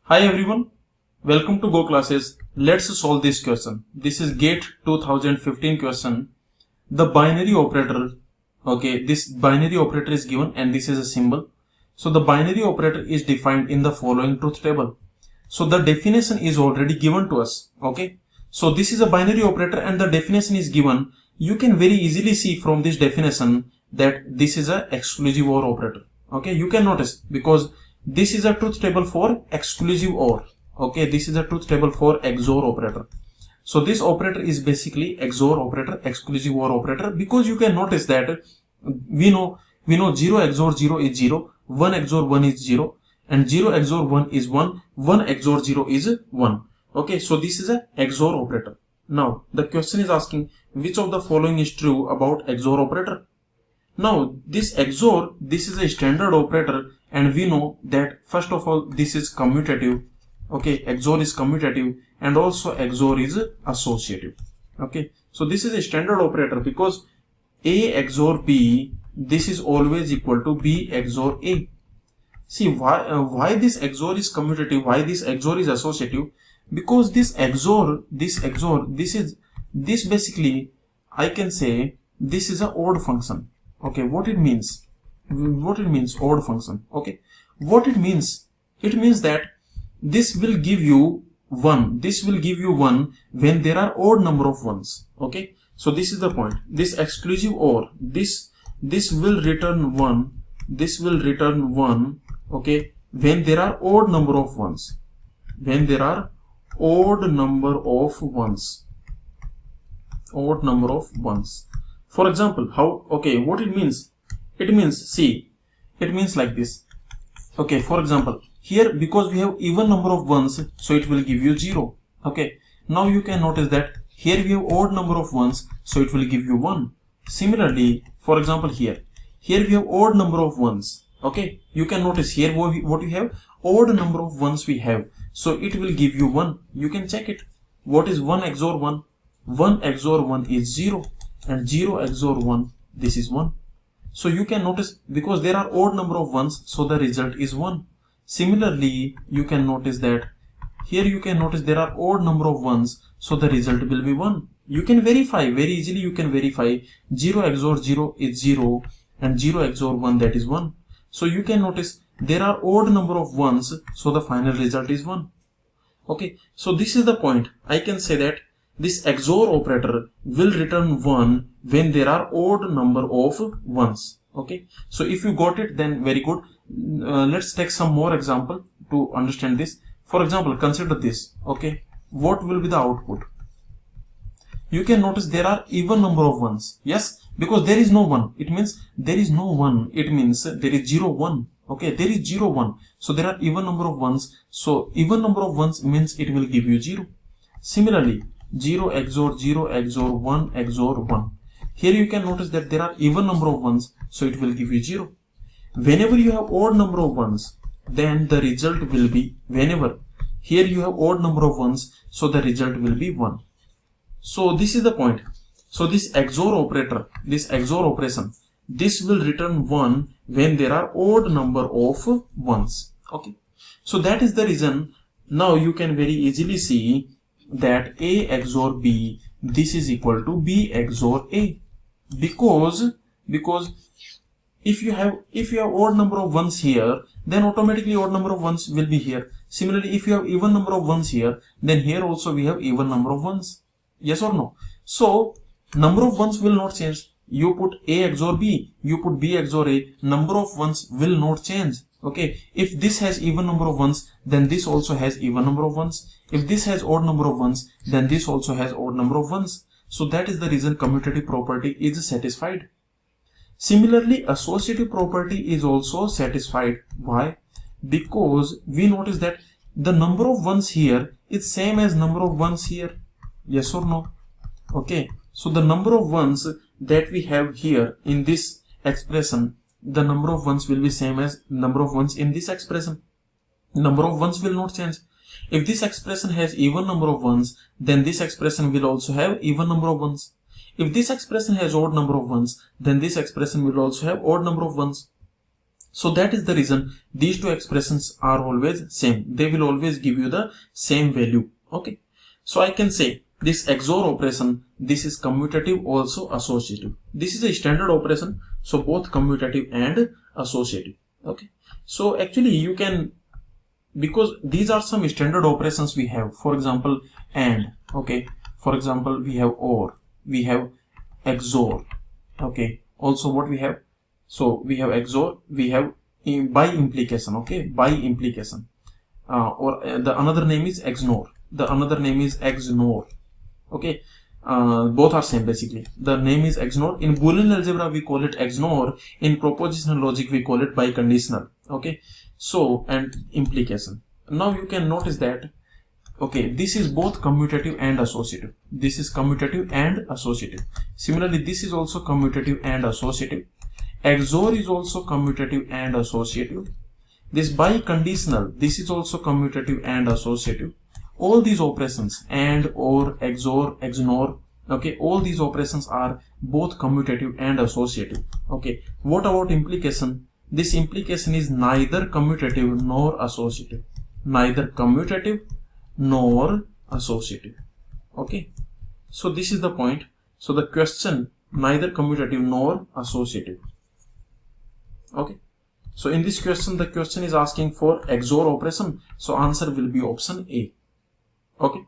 Hi everyone, welcome to Go Classes. Let's solve this question. This is GATE 2015 question. The binary operator, this binary operator is given and this is a symbol. So the binary operator is defined in the following truth table. So the definition is already given to us. So this is a binary operator and the definition is given. You can very easily see from this definition that this is a exclusive OR operator. You can notice because this is a truth table for exclusive OR. This is a truth table for XOR operator. So this operator is basically XOR operator, exclusive OR operator, because you can notice that we know 0 XOR 0 is 0, 1 XOR 1 is 0, and 0 XOR 1 is 1, 1 XOR 0 is 1. So this is a XOR operator. Now the question is asking which of the following is true about XOR operator. Now this XOR, this is a standard operator and we know that first of all this is commutative. XOR is commutative and also XOR is associative. So this is a standard operator because A XOR B, this is always equal to B XOR A. See why this XOR is commutative, why this XOR is associative? Because this basically I can say this is an odd function. What it means odd function? What it means? It means that this will give you 1. This will give you 1 when there are odd number of ones. So this is the point. This exclusive OR, this will return 1. This will return 1. When there are odd number of ones. When there are odd number of ones. Odd number of ones. For example, what it means? It means like this. For example, here because we have even number of ones, so it will give you 0. Now you can notice that here we have odd number of ones, so it will give you 1. Similarly, for example, here we have odd number of ones. You can notice here what we have, odd number of ones we have, so it will give you 1. You can check it. What is 1 XOR 1? 1 XOR 1 is 0 and 0 XOR 1, this is 1. So you can notice because there are odd number of ones, so the result is 1. Similarly, you can notice that here you can notice there are odd number of ones, so the result will be 1. You can verify very easily. You can verify 0 XOR 0 is 0 and 0 XOR 1, that is 1. So you can notice there are odd number of ones, so the final result is 1. So this is the point. I can say that this XOR operator will return 1 when there are odd number of ones. So if you got it, then very good. Let's take some more example to understand this. For example, consider this. What will be the output? You can notice there are even number of ones. Yes, because there is no 1. It means there is no 1. It means there is 0, 1. There is 0, 1. So there are even number of ones. So even number of ones means it will give you 0. Similarly, 0 XOR 0 XOR 1 XOR 1. Here you can notice that there are even number of ones, so it will give you 0. Whenever you have odd number of ones, then the result will be, whenever here you have odd number of ones, so the result will be 1. So this is the point. So this XOR operator, this XOR operation, this will return 1 when there are odd number of ones. So that is the reason. Now you can very easily see that A XOR B, this is equal to B XOR A, because if you have odd number of ones here, then automatically odd number of ones will be here. Similarly, if you have even number of ones here, then here also we have even number of ones. Yes or no? So number of ones will not change. You put A XOR B, you put B XOR A, number of ones will not change. If this has even number of ones, then this also has even number of ones. If this has odd number of ones, then this also has odd number of ones. So that is the reason commutative property is satisfied. Similarly, associative property is also satisfied. Why? Because we notice that the number of ones here is same as number of ones here. Yes or no? So the number of ones that we have here in this expression, the number of ones will be same as number of ones in this expression. Number of ones will not change. If this expression has even number of ones, then this expression will also have even number of ones. If this expression has odd number of ones, then this expression will also have odd number of ones. So that is the reason these two expressions are always same. They will always give you the same value. Okay. So I can say this XOR operation, this is commutative, also associative. This is a standard operation, so both commutative and associative. Okay. So actually you can, because these are some standard operations we have. For example, AND. Okay. For example, we have OR. We have XOR. Okay. Also what we have? So we have XOR. We have by implication. Okay. By implication. The another name is XNOR. The another name is XNOR. Okay. Both are same basically. The name is XNOR. In Boolean algebra we call it XNOR. In propositional logic we call it biconditional. Okay. So, and implication. Now you can notice that, okay, this is both commutative and associative. This is commutative and associative. Similarly, this is also commutative and associative. XOR is also commutative and associative. This biconditional, this is also commutative and associative. All these operations, AND, OR, XOR, XNOR, okay, all these operations are both commutative and associative. Okay, what about implication? This implication is neither commutative nor associative. Neither commutative nor associative. Okay, so this is the point. So the question, neither commutative nor associative. Okay, so in this question, the question is asking for XOR operation, so answer will be option A. Okay.